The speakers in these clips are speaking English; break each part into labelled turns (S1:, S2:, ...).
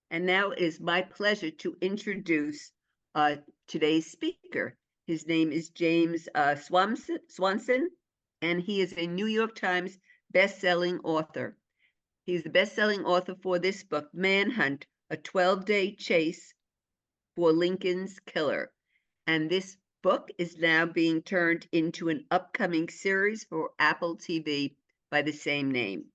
S1: And now it is my pleasure to introduce today's speaker. His name is James Swanson, and he is a New York Times best-selling author. He's the best-selling author for this book, Manhunt, a 12-day chase for Lincoln's killer. And this book is now being turned into an upcoming series for Apple TV by the same name.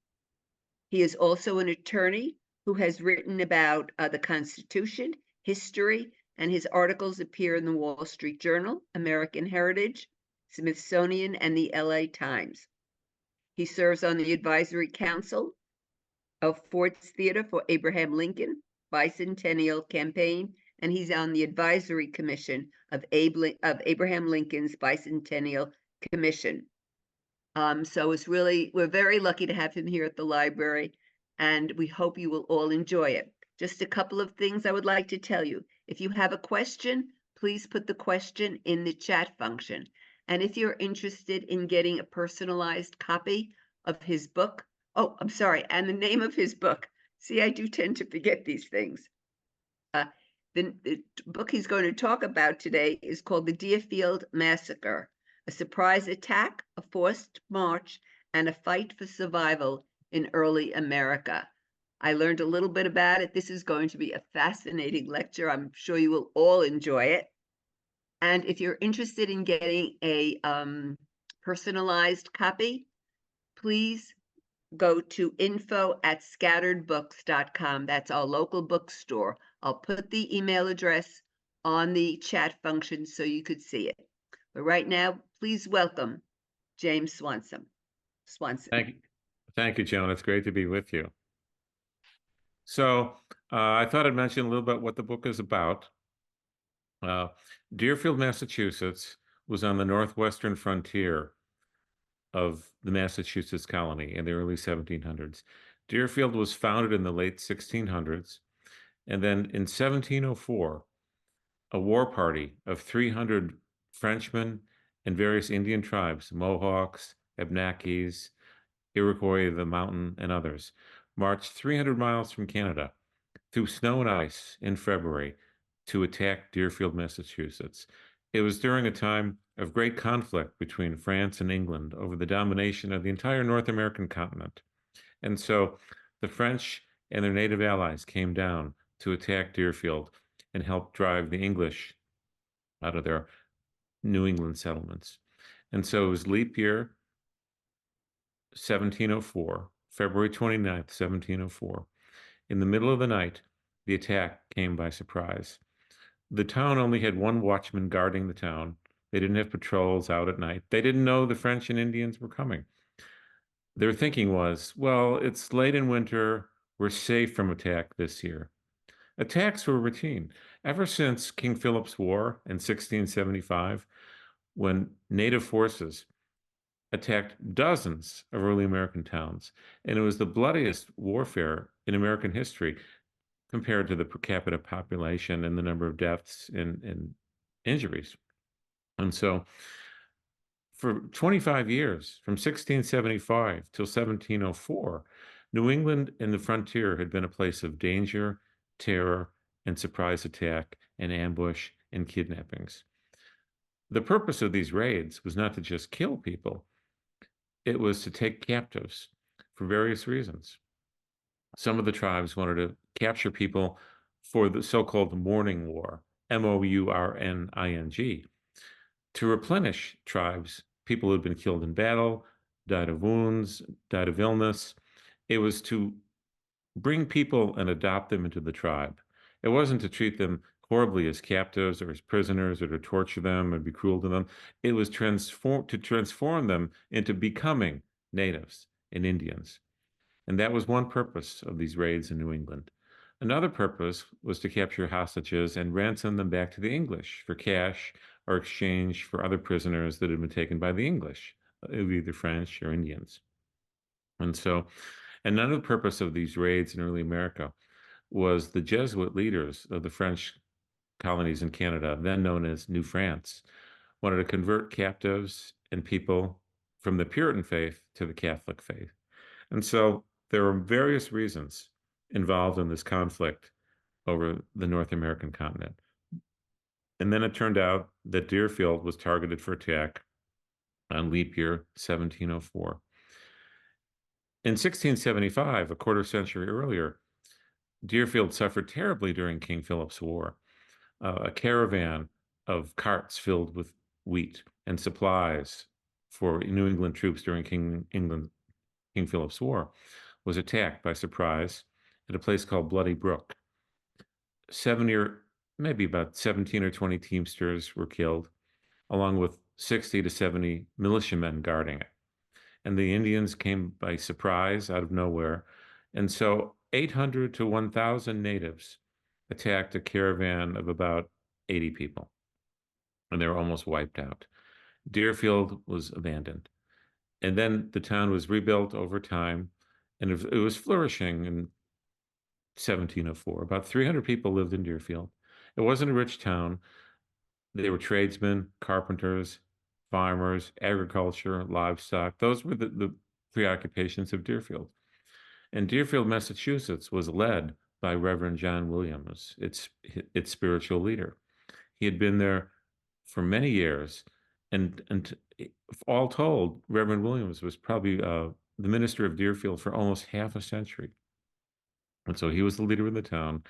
S1: He is also an attorney who has written about the Constitution, history, and his articles appear in the Wall Street Journal, American Heritage, Smithsonian, and the LA Times. He serves on the advisory council of Ford's Theater for Abraham Lincoln Bicentennial Campaign, and he's on the advisory commission of Abraham Lincoln's Bicentennial Commission. So we're very lucky to have him here at the library, and we hope you will all enjoy it. Just a couple of things I would like to tell you. If you have a question, please put the question in the chat function. And if you're interested in getting a personalized copy of his book, I'm sorry, and the name of his book. See, I do tend to forget these things. The book he's going to talk about today is called The Deerfield Massacre, a surprise attack, a forced march, and a fight for survival in early America. I learned a little bit about it. This is going to be a fascinating lecture. I'm sure you will all enjoy it. And if you're interested in getting a personalized copy, please go to info@scatteredbooks.com. That's our local bookstore. I'll put the email address on the chat function so you could see it. But right now, please welcome James Swanson.
S2: Thank you, Joan. It's great to be with you. So I thought I'd mention a little bit what the book is about. Deerfield, Massachusetts was on the northwestern frontier of the Massachusetts colony in the early 1700s. Deerfield was founded in the late 1600s. And then in 1704, a war party of 300 Frenchmen and various Indian tribes, Mohawks, Abnakis, Iroquois of the mountain, and others, marched 300 miles from Canada through snow and ice in February to attack Deerfield, Massachusetts. It was during a time of great conflict between France and England over the domination of the entire North American continent. And so the French and their native allies came down to attack Deerfield and help drive the English out of their New England settlements. And so it was leap year 1704, February 29th, 1704. In the middle of the night, the attack came by surprise. The town only had one watchman guarding the town. They didn't have patrols out at night. They didn't know the French and Indians were coming. Their thinking was, well, it's late in winter. We're safe from attack this year. Attacks were routine. Ever since King Philip's War in 1675, when native forces attacked dozens of early American towns, and it was the bloodiest warfare in American history compared to the per capita population and the number of deaths and injuries. And so for 25 years, from 1675 till 1704, New England and the frontier had been a place of danger, terror, and surprise attack, and ambush, and kidnappings. The purpose of these raids was not to just kill people, it was to take captives for various reasons. Some of the tribes wanted to capture people for the so-called Mourning War, Mourning, to replenish tribes, people who had been killed in battle, died of wounds, died of illness. It was to bring people and adopt them into the tribe. It wasn't to treat them horribly as captives or as prisoners or to torture them or be cruel to them. It was to transform them into becoming natives and Indians. And that was one purpose of these raids in New England. Another purpose was to capture hostages and ransom them back to the English for cash or exchange for other prisoners that had been taken by the English, either French or Indians. And so, another purpose of these raids in early America was the Jesuit leaders of the French colonies in Canada, then known as New France, wanted to convert captives and people from the Puritan faith to the Catholic faith. And so there are various reasons involved in this conflict over the North American continent. And then it turned out that Deerfield was targeted for attack on leap year 1704. In 1675, a quarter century earlier, Deerfield suffered terribly during King Philip's War. A caravan of carts filled with wheat and supplies for New England troops during King Philip's War was attacked by surprise at a place called Bloody Brook. Maybe about 17 or 20 Teamsters were killed, along with 60 to 70 militiamen guarding it. And the Indians came by surprise out of nowhere. And so 800 to 1,000 natives attacked a caravan of about 80 people, and they were almost wiped out. Deerfield was abandoned. And then the town was rebuilt over time, and it was flourishing in 1704. About 300 people lived in Deerfield. It wasn't a rich town. They were tradesmen, carpenters, farmers, agriculture, livestock. Those were the preoccupations of Deerfield. And Deerfield, Massachusetts was led by Reverend John Williams, its spiritual leader. He had been there for many years, and all told, Reverend Williams was probably the minister of Deerfield for almost half a century. And so he was the leader of the town,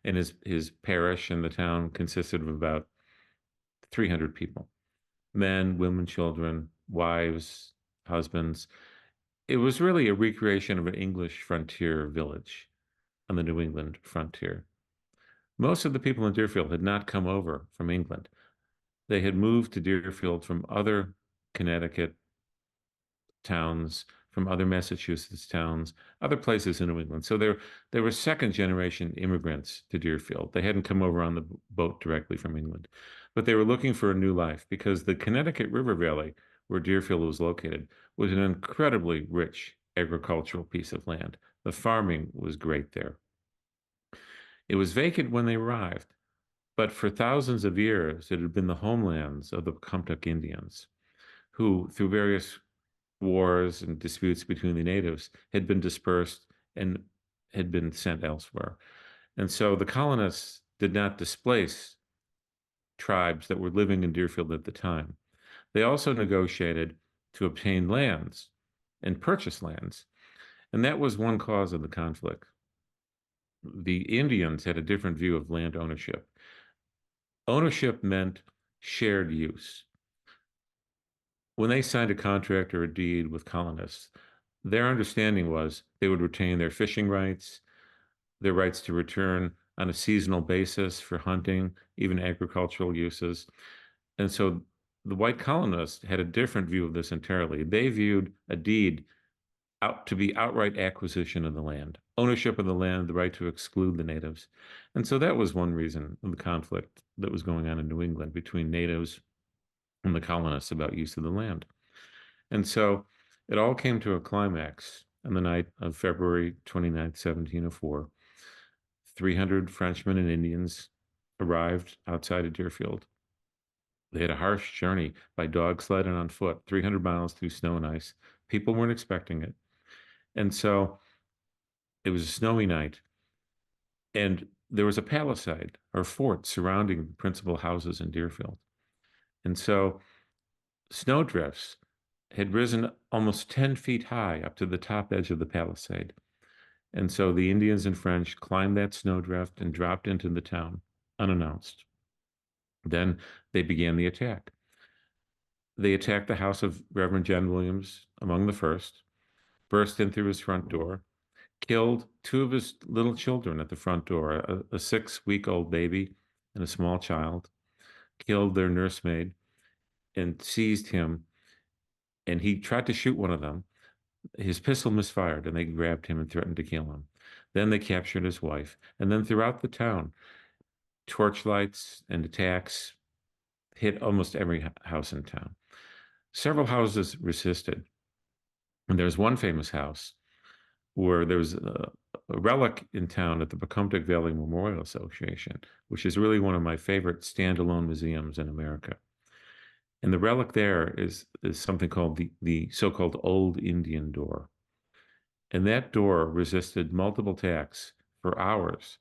S2: and his parish and the town consisted of about 300 people, men, women, children, wives, husbands. It was really a recreation of an English frontier village on the New England frontier. Most of the people in Deerfield had not come over from England. They had moved to Deerfield from other Connecticut towns, from other Massachusetts towns, other places in New England. So they were second generation immigrants to Deerfield. They hadn't come over on the boat directly from England, but they were looking for a new life because the Connecticut River Valley, where Deerfield was located, was an incredibly rich agricultural piece of land. The farming was great there. It was vacant when they arrived, but for thousands of years, it had been the homelands of the Pocumtuck Indians, who, through various wars and disputes between the natives, had been dispersed and had been sent elsewhere. And so the colonists did not displace tribes that were living in Deerfield at the time. They also negotiated to obtain lands and purchase lands. And that was one cause of the conflict. The Indians had a different view of land ownership. Ownership meant shared use. When they signed a contract or a deed with colonists, their understanding was they would retain their fishing rights, their rights to return on a seasonal basis for hunting, even agricultural uses. And so the white colonists had a different view of this entirely. They viewed a deed out to be outright acquisition of the land, ownership of the land, the right to exclude the natives. And so that was one reason of the conflict that was going on in New England between natives and the colonists about use of the land. And so it all came to a climax on the night of February 29th, 1704. 300 Frenchmen and Indians arrived outside of Deerfield. They had a harsh journey by dog sled and on foot, 300 miles through snow and ice. People weren't expecting it. And so it was a snowy night, and there was a palisade or fort surrounding the principal houses in Deerfield. And so snowdrifts had risen almost 10 feet high up to the top edge of the palisade. And so the Indians and French climbed that snowdrift and dropped into the town unannounced. Then they began the attack. They attacked the house of Reverend John Williams among the first, burst in through his front door, killed two of his little children at the front door, a 6-week-old baby and a small child, killed their nursemaid, and seized him. And he tried to shoot one of them. His pistol misfired, and they grabbed him and threatened to kill him. Then they captured his wife. And then throughout the town, torchlights and attacks hit almost every house in town. Several houses resisted. And there's one famous house where there was a relic in town at the Pocumtuck Valley Memorial Association, which is really one of my favorite standalone museums in America. And the relic there is something called the so-called Old Indian Door. And that door resisted multiple attacks for hours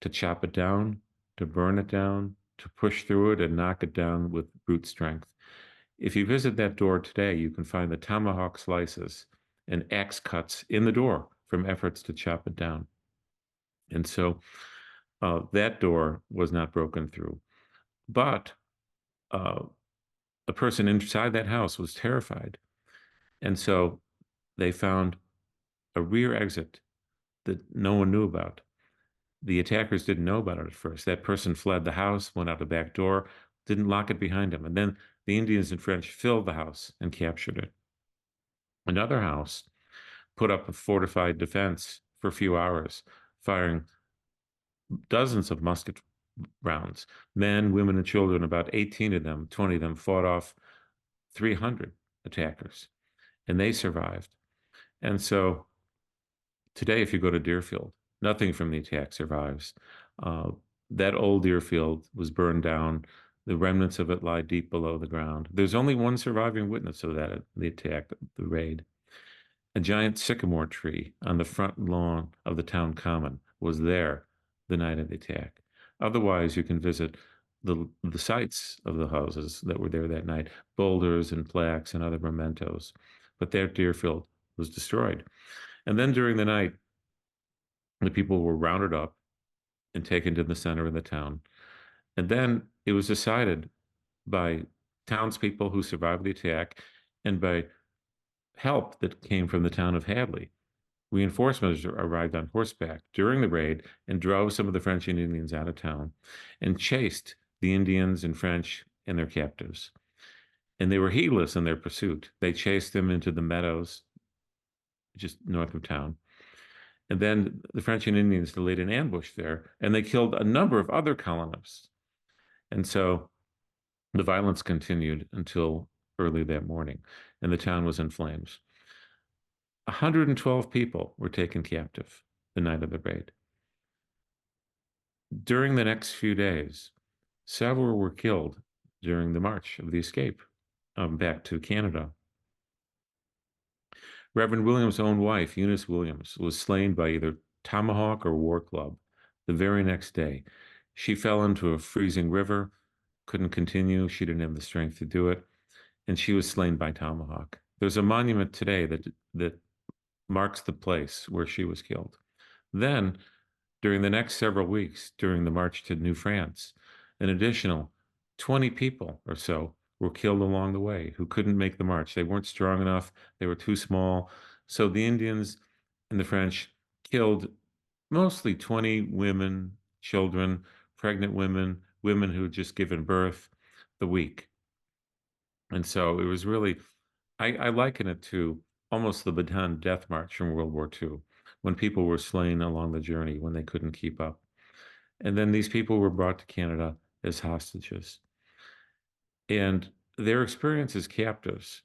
S2: to chop it down, to burn it down, to push through it and knock it down with brute strength. If you visit that door today, you can find the tomahawk slices and axe cuts in the door from efforts to chop it down. And so that door was not broken through. But uh, the person inside that house was terrified. And so they found a rear exit that no one knew about. The attackers didn't know about it at first. That person fled the house, went out the back door, didn't lock it behind him. And then the Indians and French filled the house and captured it. Another house put up a fortified defense for a few hours, firing dozens of musket rounds. Men, women, and children, about 18 of them, 20 of them, fought off 300 attackers, and they survived. And so today, if you go to Deerfield, nothing from the attack survives. Uh, that old Deerfield was burned down. The remnants of it lie deep below the ground. There's only one surviving witness of that, the attack, the raid. A giant sycamore tree on the front lawn of the town common was there the night of the attack. Otherwise, you can visit the sites of the houses that were there that night, boulders and plaques and other mementos. But that Deerfield was destroyed. And then during the night, the people were rounded up and taken to the center of the town. And then it was decided by townspeople who survived the attack and by help that came from the town of Hadley. Reinforcements arrived on horseback during the raid and drove some of the French and Indians out of town and chased the Indians and French and their captives. And they were heedless in their pursuit. They chased them into the meadows just north of town. And then the French and Indians laid an ambush there, and they killed a number of other colonists. And so the violence continued until early that morning, and the town was in flames. 112 people were taken captive the night of the raid. During the next few days, several were killed during the march of the escape back to Canada. Reverend Williams' own wife, Eunice Williams, was slain by either tomahawk or war club the very next day. She fell into a freezing river, couldn't continue. She didn't have the strength to do it, and she was slain by tomahawk. There's a monument today that marks the place where she was killed. Then, during the next several weeks, during the march to New France, an additional 20 people or so were killed along the way who couldn't make the march. They weren't strong enough, they were too small. So the Indians and the French killed mostly 20 women, children, pregnant women, women who had just given birth, the week. And so it was really, I liken it to almost the Bataan Death March from World War II, when people were slain along the journey when they couldn't keep up. And then these people were brought to Canada as hostages. And their experience as captives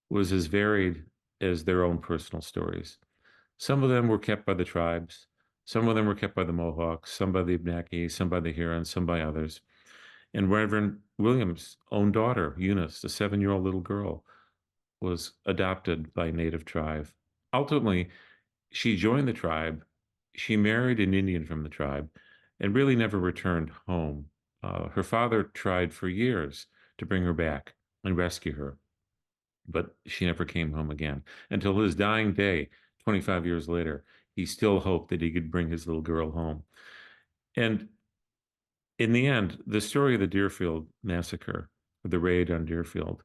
S2: was as varied as their own personal stories. Some of them were kept by the tribes, some of them were kept by the Mohawks, some by the Abnaki, some by the Hurons, some by others. And Reverend Williams' own daughter, Eunice, a 7-year-old little girl, was adopted by a native tribe. Ultimately, she joined the tribe. She married an Indian from the tribe and really never returned home. Her father tried for years to bring her back and rescue her, but she never came home again until his dying day, 25 years later. He still hoped that he could bring his little girl home. And in the end, the story of the Deerfield Massacre, the raid on Deerfield,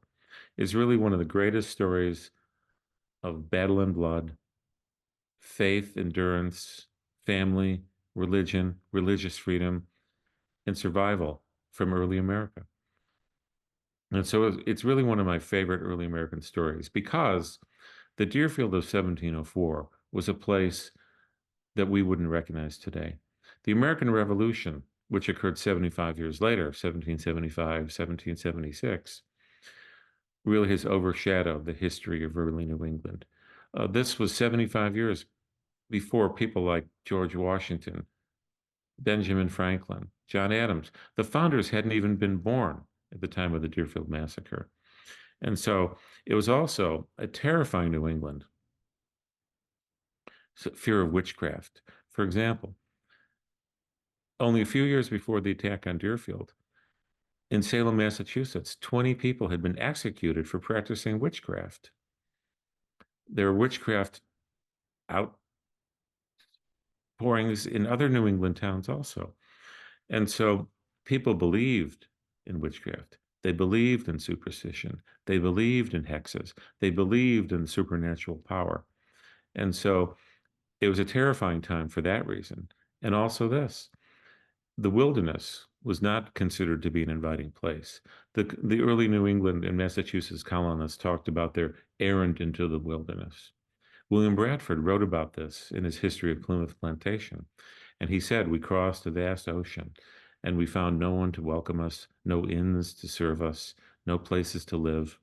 S2: is really one of the greatest stories of battle and blood, faith, endurance, family, religion, religious freedom, and survival from early America. And so it's really one of my favorite early American stories because the Deerfield of 1704 was a place that we wouldn't recognize today. The American Revolution, which occurred 75 years later, 1775, 1776, really has overshadowed the history of early New England. This was 75 years before people like George Washington, Benjamin Franklin, John Adams. The founders hadn't even been born at the time of the Deerfield Massacre. And so it was also a terrifying New England. So fear of witchcraft. For example, only a few years before the attack on Deerfield, in Salem, Massachusetts, 20 people had been executed for practicing witchcraft. There were witchcraft outpourings in other New England towns also. And so people believed in witchcraft. They believed in superstition. They believed in hexes. They believed in supernatural power. And so it was a terrifying time for that reason. And also this, the wilderness was not considered to be an inviting place. The early New England and Massachusetts colonists talked about their errand into the wilderness. William Bradford wrote about this in his History of Plymouth Plantation. And he said, "We crossed a vast ocean, and we found no one to welcome us, no inns to serve us, no places to live.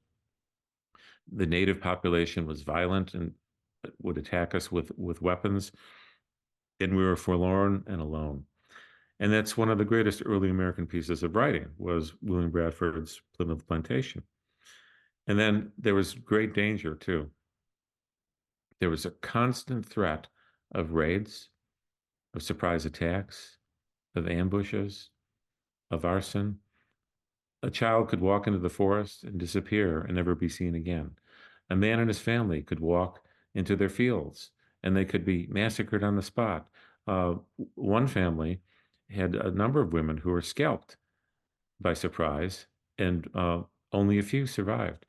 S2: The native population was violent and would attack us with weapons, and we were forlorn and alone." And that's one of the greatest early American pieces of writing was William Bradford's Plymouth Plantation. And then there was great danger too. There was a constant threat of raids, of surprise attacks, of ambushes, of arson. A child could walk into the forest and disappear and never be seen again. A man and his family could walk into their fields and they could be massacred on the spot. One family had a number of women who were scalped by surprise, and only a few survived.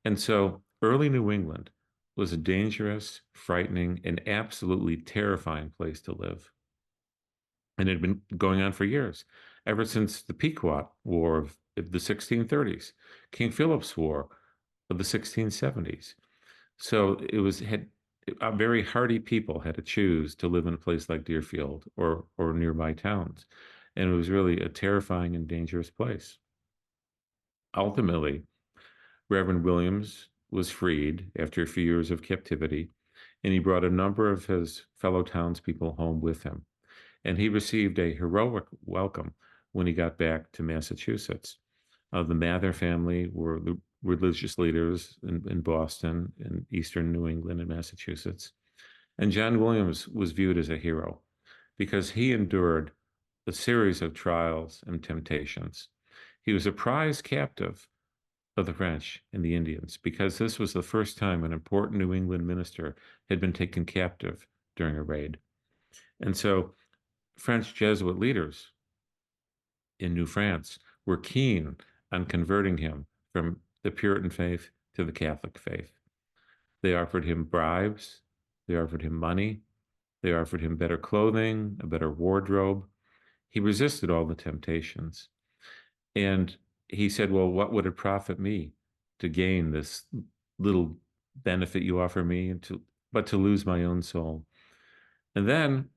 S2: And so early New England was a dangerous, frightening, and absolutely terrifying place to live. And it had been going on for years, ever since the Pequot War of the 1630s, King Philip's War of the 1670s. So it was had a very hardy people had to choose to live in a place like Deerfield or nearby towns, and it was really a terrifying and dangerous place. Ultimately, Reverend Williams was freed after a few years of captivity, and he brought a number of his fellow townspeople home with him. And he received a heroic welcome when he got back to Massachusetts. The Mather family were the religious leaders in Boston, in eastern New England, and Massachusetts. And John Williams was viewed as a hero because he endured a series of trials and temptations. He was a prize captive of the French and the Indians because this was the first time an important New England minister had been taken captive during a raid. And so French Jesuit leaders in New France were keen on converting him from the Puritan faith to the Catholic faith. They offered him bribes, they offered him money, they offered him better clothing, a better wardrobe. He resisted all the temptations. And he said, "Well, what would it profit me to gain this little benefit you offer me, but to lose my own soul?" And then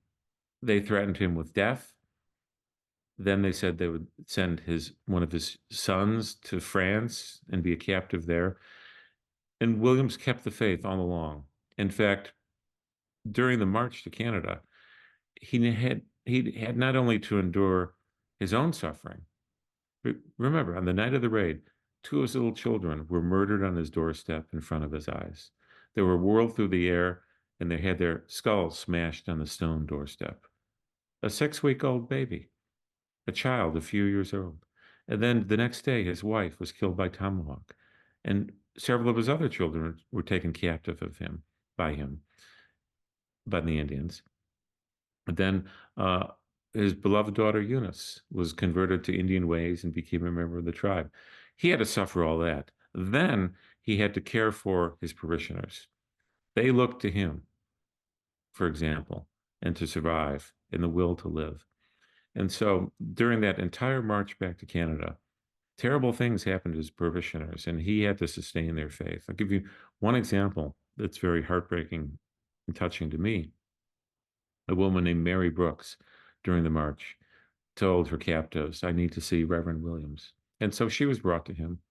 S2: they threatened him with death. Then they said they would send one of his sons to France and be a captive there. And Williams kept the faith all along. In fact, during the march to Canada, he had not only to endure his own suffering. Remember, on the night of the raid, two of his little children were murdered on his doorstep in front of his eyes. They were whirled through the air and they had their skulls smashed on the stone doorstep. A 6-week-old baby, a child a few years old. And then the next day, his wife was killed by tomahawk. And several of his other children were taken captive by him, by the Indians. And then his beloved daughter Eunice was converted to Indian ways and became a member of the tribe. He had to suffer all that. Then he had to care for his parishioners. They looked to him, for example, and to survive and the will to live. And so during that entire march back to Canada, terrible things happened to his parishioners, and he had to sustain their faith. I'll give you one example that's very heartbreaking and touching to me. A woman named Mary Brooks during the march told her captives, "I need to see Reverend Williams." And so she was brought to him,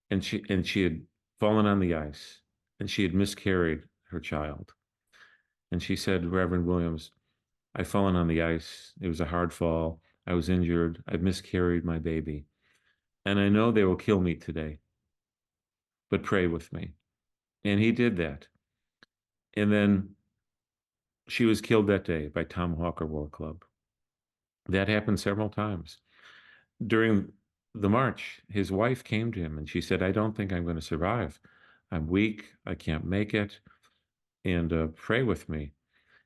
S2: and she had fallen on the ice, and she had miscarried her child. And she said, "Reverend Williams, I've fallen on the ice. It was a hard fall. I was injured. I've miscarried my baby. And I know they will kill me today, but pray with me." And he did that. And then she was killed that day by Tomahawk or War Club. That happened several times. During the march, his wife came to him and she said, I don't think I'm going to survive. I'm weak. I can't make it. And pray with me.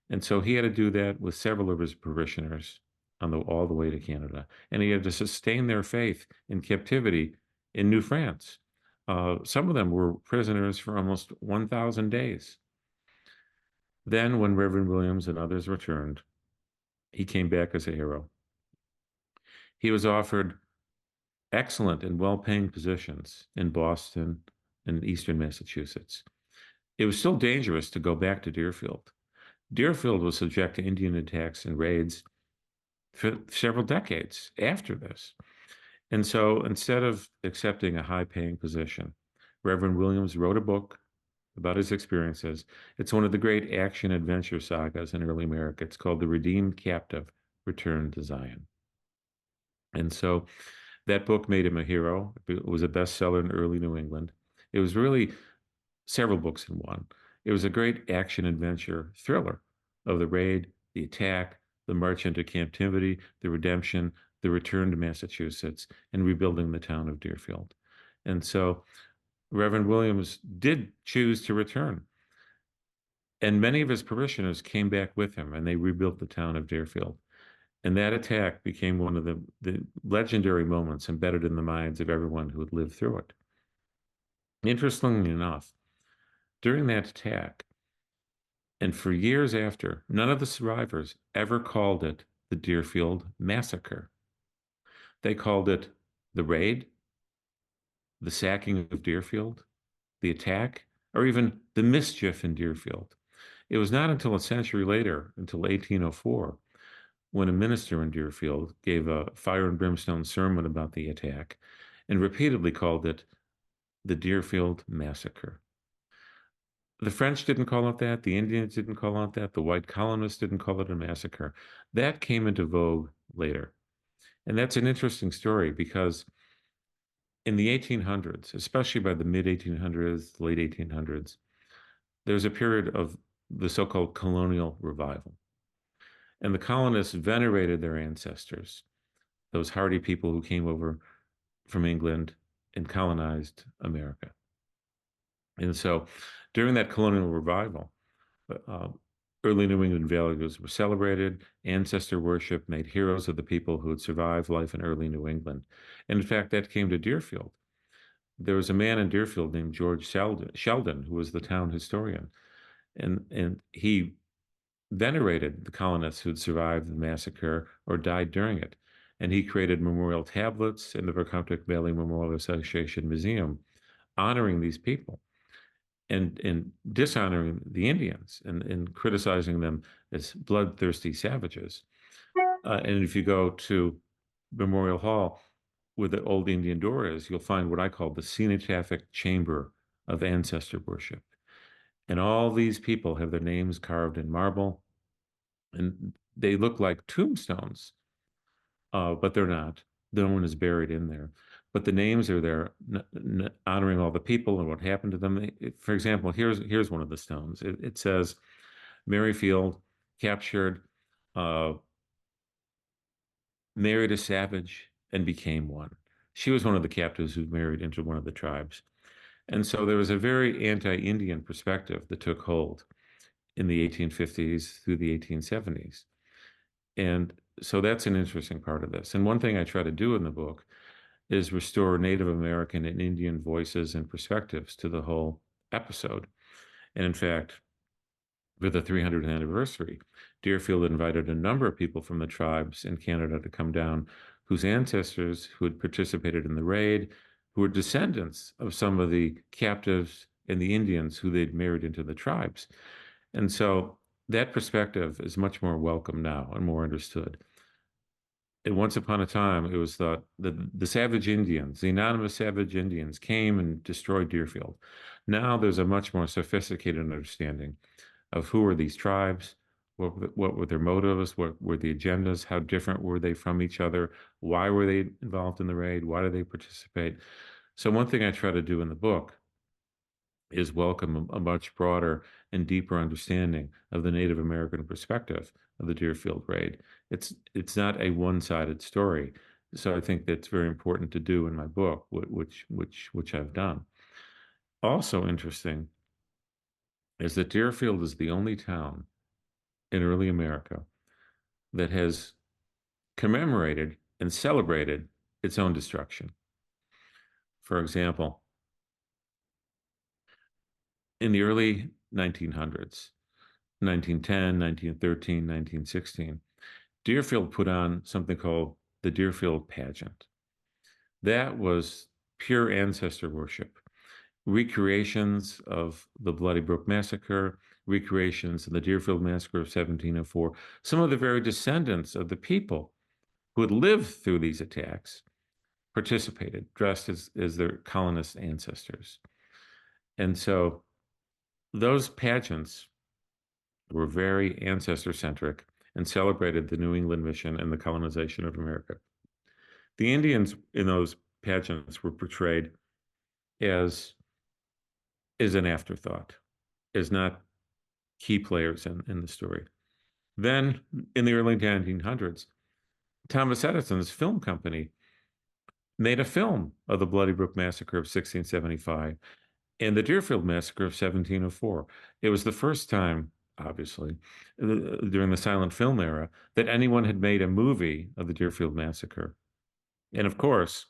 S2: And so he had to do that with several of his parishioners all the way to Canada. And he had to sustain their faith in captivity in New France. Some of them were prisoners for almost 1,000 days. Then, when Reverend Williams and others returned, he came back as a hero. He was offered excellent and well-paying positions in Boston and Eastern Massachusetts. It was still dangerous to go back to Deerfield. Deerfield was subject to Indian attacks and raids for several decades after this. And so instead of accepting a high-paying position, Reverend Williams wrote a book about his experiences. It's one of the great action adventure sagas in early America. It's called The Redeemed Captive Return to Zion. And so that book made him a hero. It was a bestseller in early New England. It was really several books in one. It was a great action adventure thriller of the raid, the attack, the march into captivity, the redemption, the return to Massachusetts, and rebuilding the town of Deerfield. And so Reverend Williams did choose to return. And many of his parishioners came back with him and they rebuilt the town of Deerfield. And that attack became one of the legendary moments embedded in the minds of everyone who had lived through it. Interestingly enough, during that attack, and for years after, none of the survivors ever called it the Deerfield Massacre. They called it the raid, the sacking of Deerfield, the attack, or even the mischief in Deerfield. It was not until a century later, until 1804, when a minister in Deerfield gave a fire and brimstone sermon about the attack and repeatedly called it the Deerfield Massacre. The French didn't call it that. The Indians didn't call it that. The white colonists didn't call it a massacre. That came into vogue later. And that's an interesting story because in the 1800s, especially by the mid 1800s, late 1800s, there's a period of the so-called colonial revival. And the colonists venerated their ancestors, those hardy people who came over from England and colonized America. And so during that colonial revival, uh, early New England values were celebrated, ancestor worship made heroes of the people who had survived life in early New England. And in fact, that came to Deerfield. There was a man in Deerfield named George Sheldon, who was the town historian. And he venerated the colonists who'd survived the massacre or died during it. And he created memorial tablets in the Verkamtic Valley Memorial Association Museum honoring these people and dishonoring the Indians and criticizing them as bloodthirsty savages. And if you go to Memorial Hall, where the old Indian door is, you'll find what I call the cenotaphic chamber of ancestor worship. And all these people have their names carved in marble, and they look like tombstones, but they're not. No one is buried in there. But the names are there, honoring all the people and what happened to them. For example, here's one of the stones. It says, Merrifield captured, uh, married a savage, and became one. She was one of the captives who married into one of the tribes. And so there was a very anti-Indian perspective that took hold in the 1850s through the 1870s. And so that's an interesting part of this. And one thing I try to do in the book is restore Native American and Indian voices and perspectives to the whole episode. And in fact, for the 300th anniversary, Deerfield invited a number of people from the tribes in Canada to come down whose ancestors who had participated in the raid, who were descendants of some of the captives and the Indians who they'd married into the tribes. And so that perspective is much more welcome now and more understood. And once upon a time, it was thought that the savage Indians, the anonymous savage Indians, came and destroyed Deerfield. Now there's a much more sophisticated understanding of who are these tribes, what were their motives, what were the agendas, how different were they from each other, why were they involved in the raid, why did they participate. So one thing I try to do in the book is welcome a much broader and deeper understanding of the Native American perspective of the Deerfield raid. It's not a one-sided story. So I think that's very important to do in my book, which I've done. Also interesting is that Deerfield is the only town in early America that has commemorated and celebrated its own destruction. For example, in the early 1900s, 1910, 1913, 1916, Deerfield put on something called the Deerfield Pageant. That was pure ancestor worship, recreations of the Bloody Brook Massacre, recreations of the Deerfield Massacre of 1704. Some of the very descendants of the people who had lived through these attacks participated, dressed as their colonist ancestors. And so those pageants were very ancestor centric and celebrated the New England mission and the colonization of America. The Indians in those pageants were portrayed as an afterthought, as not key players in the story. Then, in the early 1900s, Thomas Edison's film company made a film of the Bloody Brook Massacre of 1675 and the Deerfield Massacre of 1704. It was the first time, obviously, during the silent film era, that anyone had made a movie of the Deerfield Massacre. And of course,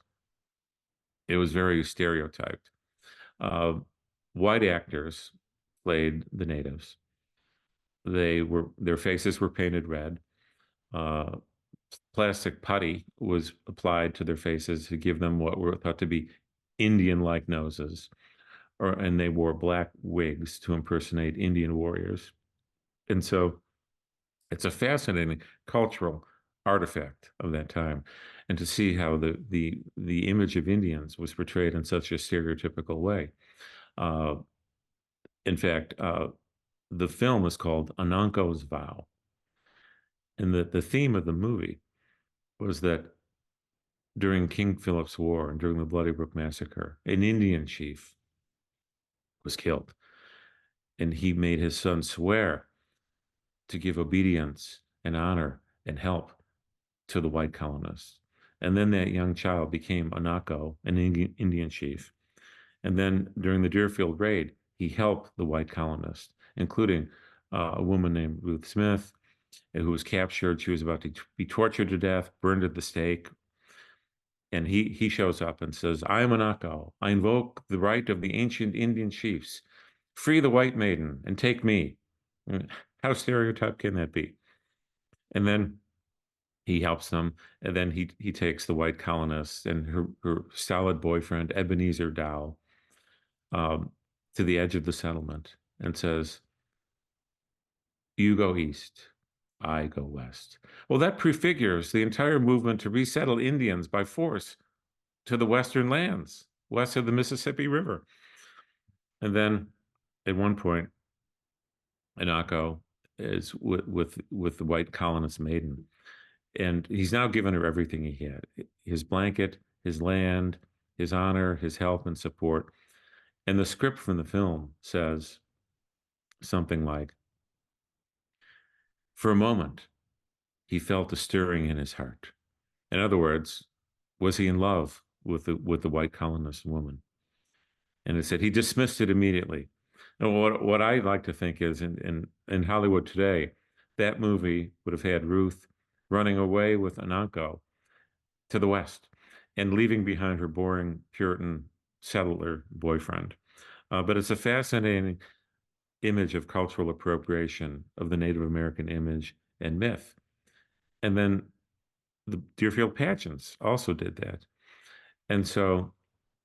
S2: it was very stereotyped. Uh, White actors played the natives. Their faces were painted red. Uh, Plastic putty was applied to their faces to give them what were thought to be Indian-like noses, and they wore black wigs to impersonate Indian warriors. And so it's a fascinating cultural artifact of that time, and to see how the image of Indians was portrayed in such a stereotypical way. Uh, in fact, the film is called Ananko's Vow, and the theme of the movie was that during King Philip's War and during the Bloody Brook Massacre, an Indian chief was killed, and he made his son swear to give obedience and honor and help to the white colonists. And then that young child became Anako, an Indian chief. And then during the Deerfield raid, he helped the white colonists, including a woman named Ruth Smith, who was captured. She was about to be tortured to death, burned at the stake. And he shows up and says, I am Anako. I invoke the right of the ancient Indian chiefs. Free the white maiden and take me. How stereotyped can that be? And then he helps them, and then he takes the white colonists and her stolid boyfriend, Ebenezer Dow, um, to the edge of the settlement and says, you go east, I go west. Well, that prefigures the entire movement to resettle Indians by force to the western lands, west of the Mississippi River. And then at one point, Anako is with the white colonist maiden, and he's now given her everything he had: his blanket, his land, his honor, his help and support. And the script from the film says something like, for a moment, he felt a stirring in his heart. In other words, was he in love with the white colonist woman? And it said he dismissed it immediately. And what I like to think is in Hollywood today, that movie would have had Ruth running away with Ananko to the west and leaving behind her boring Puritan settler boyfriend. But it's a fascinating image of cultural appropriation of the Native American image and myth. And then the Deerfield pageants also did that. And so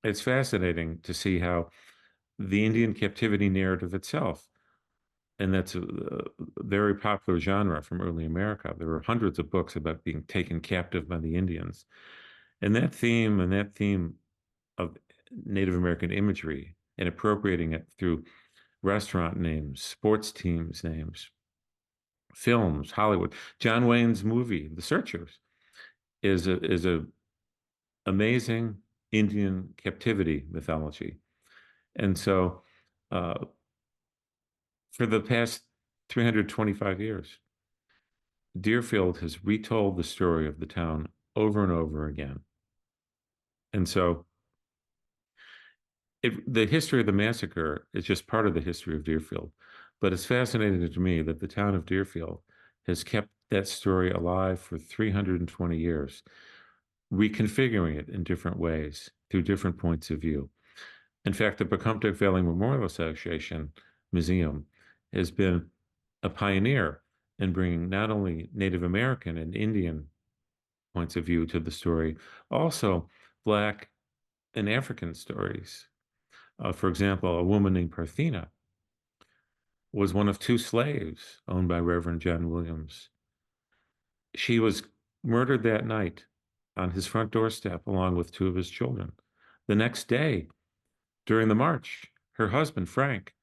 S2: it's fascinating to see how the Indian captivity narrative itself, and that's a very popular genre from early America. There were hundreds of books about being taken captive by the Indians. And that theme of Native American imagery and appropriating it through restaurant names, sports teams names, films, Hollywood. John Wayne's movie, The Searchers, is a amazing Indian captivity mythology. And so for the past 325 years, Deerfield has retold the story of the town over and over again. And so the history of the massacre is just part of the history of Deerfield. But it's fascinating to me that the town of Deerfield has kept that story alive for 320 years, reconfiguring it in different ways through different points of view. In fact, the Pocumtuck Valley Memorial Association Museum has been a pioneer in bringing not only Native American and Indian points of view to the story, also Black and African stories. For example, a woman named Parthena was one of two slaves owned by Reverend John Williams. She was murdered that night on his front doorstep along with two of his children. The next day, during the march, her husband, Frank,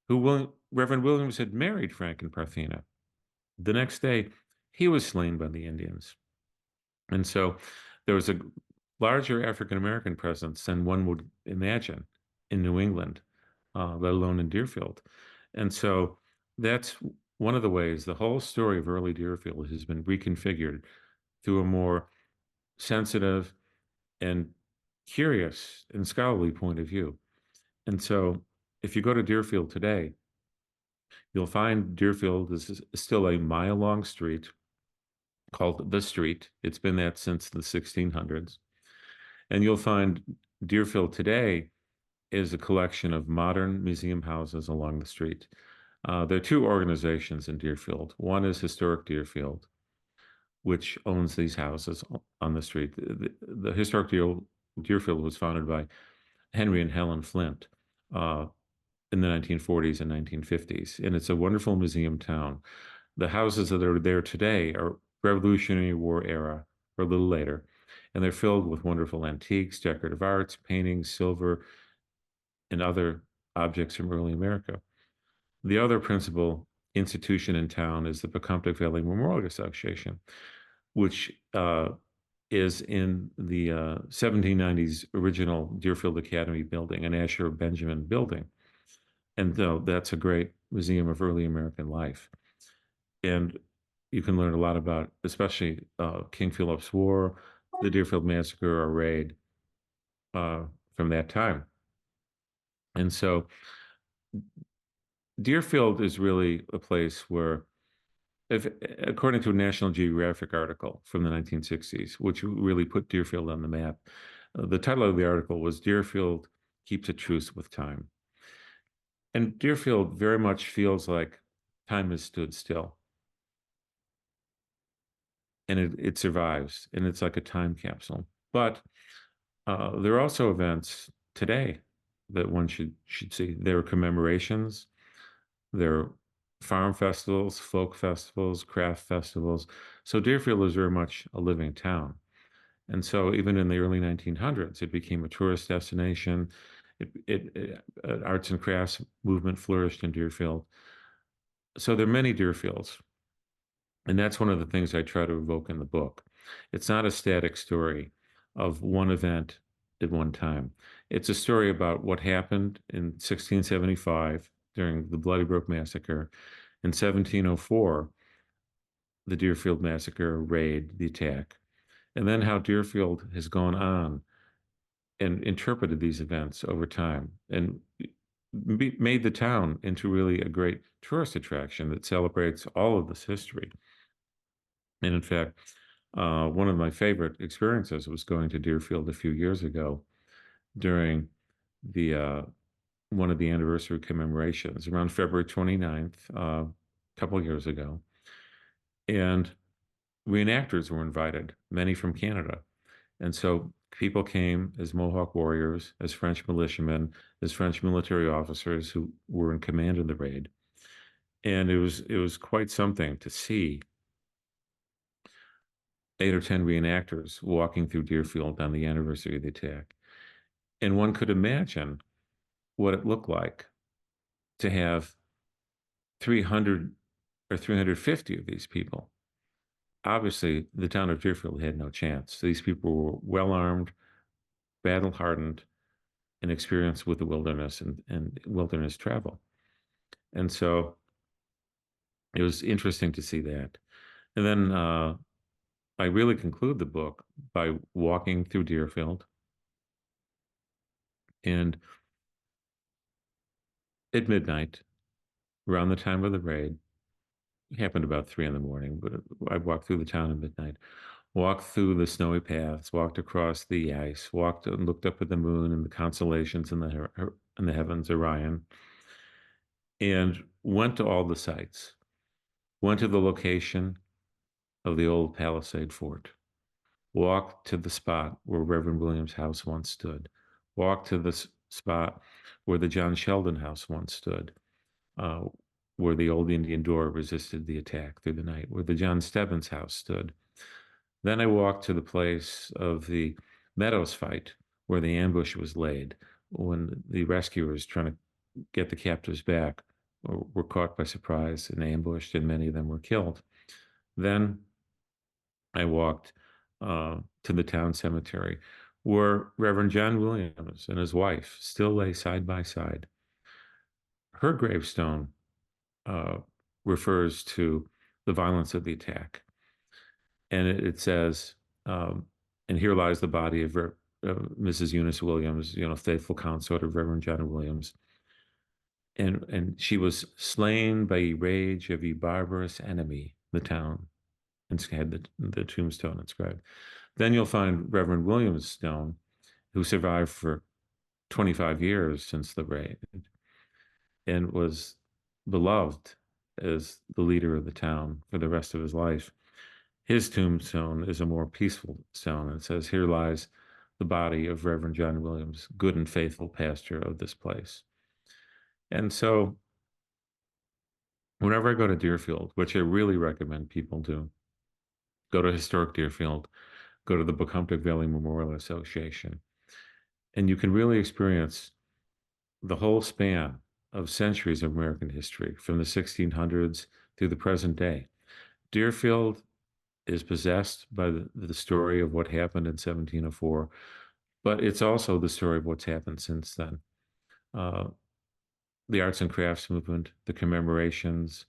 S2: Reverend Williams had married Frank and Parthena. The next day, he was slain by the Indians. And so there was a larger African American presence than one would imagine in New England, let alone in Deerfield. And so that's one of the ways the whole story of early Deerfield has been reconfigured through a more sensitive and curious and scholarly point of view. And so if you go to Deerfield today, you'll find Deerfield is still a mile-long street called The Street. It's been that since the 1600s. And you'll find Deerfield today is a collection of modern museum houses along the street. There are two organizations in Deerfield. One is Historic Deerfield, which owns these houses on the street. The Historic Deerfield was founded by Henry and Helen Flint in the 1940s and 1950s, and it's a wonderful museum town. The houses that are there today are Revolutionary War era or a little later, and they're filled with wonderful antiques, decorative arts, paintings, silver, and other objects from early America. The other principal institution in town is the Pocumtuck Valley Memorial Association, which is in the 1790s original Deerfield Academy building, an Asher Benjamin building. And that's a great museum of early American life. And you can learn a lot about, especially King Philip's War, the Deerfield Massacre or raid from that time. And so Deerfield is really a place where, according to a National Geographic article from the 1960s, which really put Deerfield on the map, the title of the article was Deerfield Keeps a Truce with Time. And Deerfield very much feels like time has stood still. And it survives, and it's like a time capsule. But there are also events today that one should see. There are commemorations, there are farm festivals, folk festivals, craft festivals. So Deerfield is very much a living town. And so even in the early 1900s, it became a tourist destination. Arts and crafts movement flourished in Deerfield. So there are many Deerfields. And that's one of the things I try to evoke in the book. It's not a static story of one event at one time. It's a story about what happened in 1675 during the Bloody Brook Massacre, in 1704, the Deerfield Massacre, raid, the attack, and then how Deerfield has gone on and interpreted these events over time and made the town into really a great tourist attraction that celebrates all of this history. And in fact, one of my favorite experiences was going to Deerfield a few years ago during the one of the anniversary commemorations around February 29th, a couple of years ago. And reenactors were invited, many from Canada. And so people came as Mohawk warriors, as French militiamen, as French military officers who were in command of the raid. And it was quite something to see 8 or 10 reenactors walking through Deerfield on the anniversary of the attack. And one could imagine what it looked like to have 300 or 350 of these people. Obviously, the town of Deerfield had no chance. These people were well armed, battle hardened, and experienced with the wilderness and wilderness travel. And so it was interesting to see that. And then I really conclude the book by walking through Deerfield. And at midnight, around the time of the raid, it happened about 3 in the morning, but I walked through the town at midnight, walked through the snowy paths, walked across the ice, walked and looked up at the moon and the constellations in the heavens, Orion, and went to all the sites, went to the location of the old Palisade Fort, walked to the spot where Reverend Williams' house once stood, walked to the spot where the John Sheldon house once stood, uh, where the old Indian door resisted the attack through the night, where the John Stebbins house stood. Then I walked to the place of the Meadows fight, where the ambush was laid, when the rescuers trying to get the captives back were caught by surprise and ambushed, and many of them were killed. Then I walked to the town cemetery, where Reverend John Williams and his wife still lay side by side. Her gravestone uh, refers to the violence of the attack. And it says, and here lies the body of Mrs. Eunice Williams, faithful consort of Reverend John Williams. And she was slain by a rage of a barbarous enemy, the town, and had the tombstone inscribed. Then you'll find Reverend Williams' stone, who survived for 25 years since the raid and was beloved as the leader of the town for the rest of his life. His tombstone is a more peaceful stone. It says, "Here lies the body of Reverend John Williams, good and faithful pastor of this place." And so, whenever I go to Deerfield, which I really recommend people do, go to Historic Deerfield, go to the Buckumptic Valley Memorial Association, and you can really experience the whole span of centuries of American history from the 1600s through the present day. Deerfield is possessed by the story of what happened in 1704, but it's also the story of what's happened since then. Uh, the arts and crafts movement, the commemorations,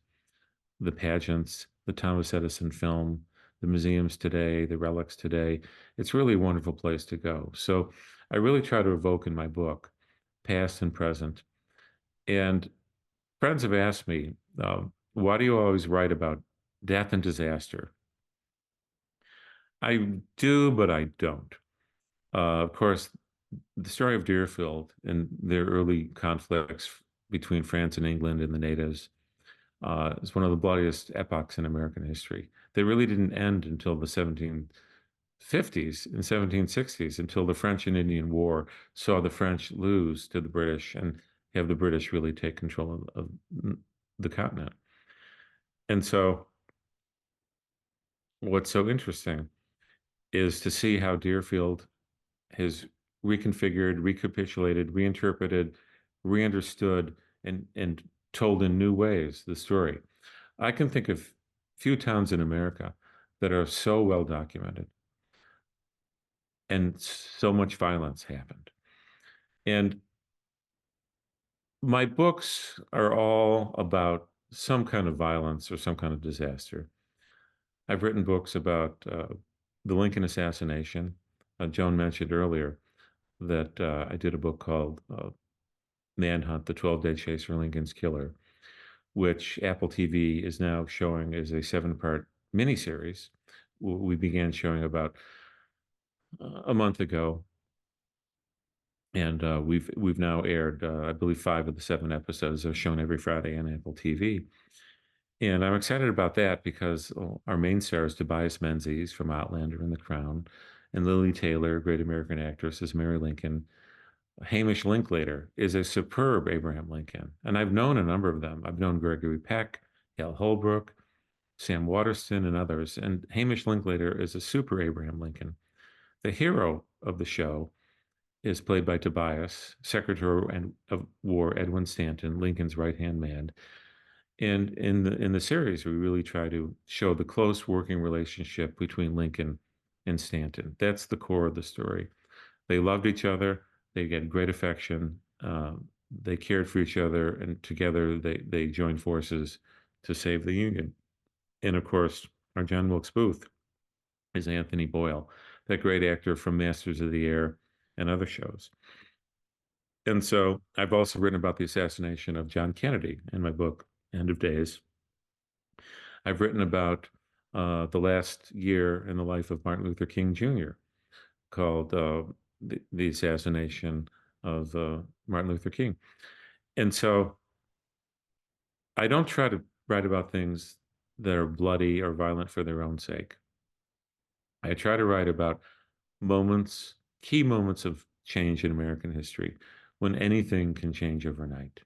S2: the pageants, the Thomas Edison film, the museums today, the relics today. It's really a wonderful place to go. So I really try to evoke in my book past and present. And friends have asked me, why do you always write about death and disaster? I do, but I don't. Of course, the story of Deerfield and their early conflicts between France and England and the natives is one of the bloodiest epochs in American history. They really didn't end until the 1750s and 1760s, until the French and Indian War saw the French lose to the British and have the British really take control of the continent. And so, what's so interesting is to see how Deerfield has reconfigured, recapitulated, reinterpreted, reunderstood, and told in new ways the story. I can think of few towns in America that are so well documented and so much violence happened. And my books are all about some kind of violence or some kind of disaster. I've written books about the Lincoln assassination. Joan mentioned earlier that I did a book called Manhunt, the 12-Day Chase for Lincoln's Killer, which Apple TV is now showing as a 7-part miniseries. We began showing about a month ago, and we've now aired, I believe, 5 of the 7 episodes are shown every Friday on Apple TV. And I'm excited about that because our main star is Tobias Menzies from Outlander and The Crown, and Lily Taylor, great American actress, is Mary Lincoln. Hamish Linklater is a superb Abraham Lincoln, and I've known a number of them. I've known Gregory Peck, Hal Holbrook, Sam Waterston, and others. And Hamish Linklater is a super Abraham Lincoln. The hero of the show is played by Tobias, Secretary of War Edwin Stanton, Lincoln's right-hand man. And in the series, we really try to show the close working relationship between Lincoln and Stanton. That's the core of the story. They loved each other. They had great affection. They cared for each other, and together they joined forces to save the Union. And of course, or John Wilkes Booth is Anthony Boyle, that great actor from Masters of the Air and other shows. And so I've also written about the assassination of John Kennedy in my book, End of Days. I've written about the last year in the life of Martin Luther King Jr., called the assassination of Martin Luther King. And so I don't try to write about things that are bloody or violent for their own sake. I try to write about moments, key moments of change in American history when anything can change overnight,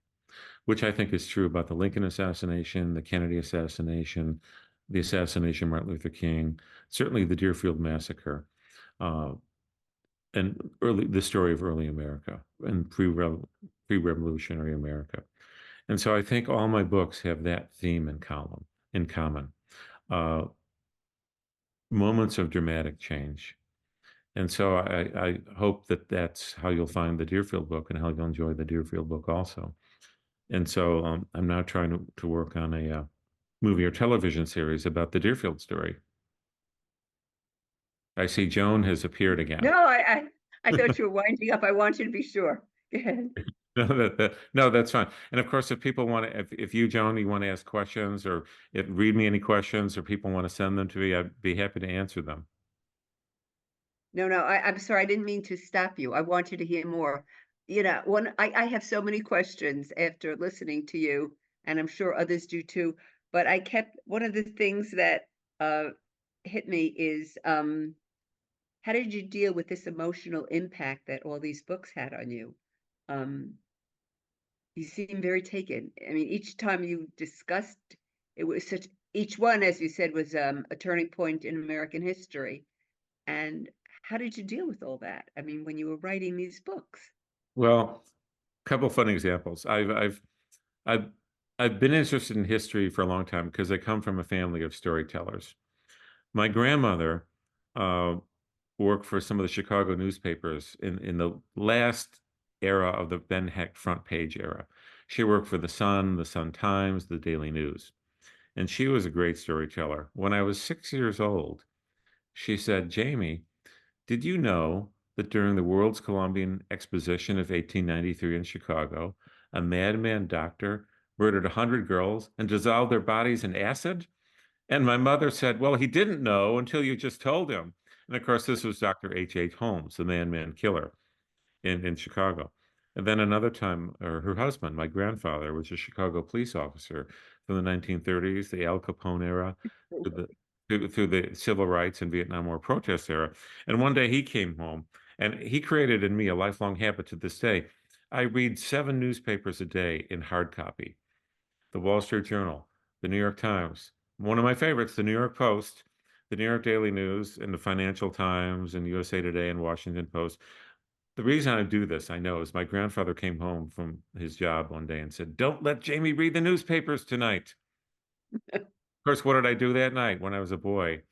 S2: which I think is true about the Lincoln assassination, the Kennedy assassination, the assassination of Martin Luther King, certainly the Deerfield Massacre, uh, and the story of early America and pre-revolutionary America. And so I think all my books have that theme in common. Uh, Moments of dramatic change. And so I hope that that's how you'll find the Deerfield book and how you'll enjoy the Deerfield book also. And so I'm now trying to work on a movie or television series about the Deerfield story. I see Joan has appeared again.
S1: No, I thought you were winding up. I want you to be sure. Go ahead.
S2: No, that's fine. And of course, if people want to, if you, Joan, you want to ask questions or read me any questions or people want to send them to me, I'd be happy to answer them.
S1: No, I'm sorry. I didn't mean to stop you. I want you to hear more. I have so many questions after listening to you, and I'm sure others do too. But one of the things that uh, hit me is how did you deal with this emotional impact that all these books had on you? Um, you seem very taken. I mean, each time you discussed it was each one, as you said, was a turning point in American history. And how did you deal with all that? I mean, when you were writing these books?
S2: Well, a couple fun examples. I've I've been interested in history for a long time because I come from a family of storytellers. My grandmother uh, worked for some of the Chicago newspapers in the last era of the Ben Hecht front page era. She worked for the Sun Times, the Daily News, and she was a great storyteller. When I was 6 years old, she said, "Jamie, did you know that during the World's Columbian Exposition of 1893 in Chicago, a madman doctor murdered 100 girls and dissolved their bodies in acid?" And my mother said, "Well, he didn't know until you just told him." And of course, this was Dr. H. Holmes, the man killer in Chicago. And then another time, her husband, my grandfather, was a Chicago police officer from the 1930s, the Al Capone era, through through the civil rights and Vietnam War protest era. And one day he came home and he created in me a lifelong habit to this day. I read 7 newspapers a day in hard copy: the Wall Street Journal, the New York Times, one of my favorites, the New York Post, the New York Daily News, and the Financial Times, and USA Today, and Washington Post. The reason I do this, I know, is my grandfather came home from his job one day and said, "Don't let Jamie read the newspapers tonight." Of course, what did I do that night when I was a boy?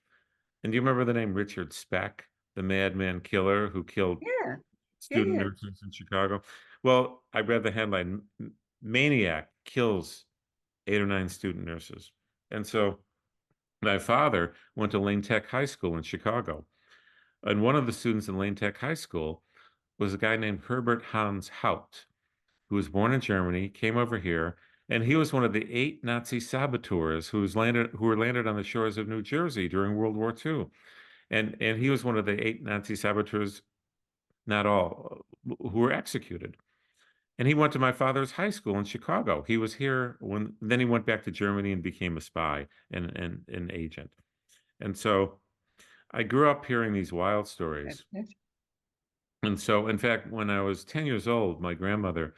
S2: And do you remember the name Richard Speck, the madman killer who killed
S1: Yeah, yeah,
S2: student
S1: yeah.
S2: nurses in Chicago? Well, I read the headline, "Maniac Kills 8 or 9 student nurses." And so my father went to Lane Tech High School in Chicago. And one of the students in Lane Tech High School was a guy named Herbert Hans Haupt, who was born in Germany, came over here, and he was one of the 8 Nazi saboteurs who were landed on the shores of New Jersey during World War II. And he was one of the 8 Nazi saboteurs, not all, who were executed. And he went to my father's high school in Chicago. He was here then he went back to Germany and became a spy and an agent. And so I grew up hearing these wild stories. And so, in fact, when I was 10 years old, my grandmother,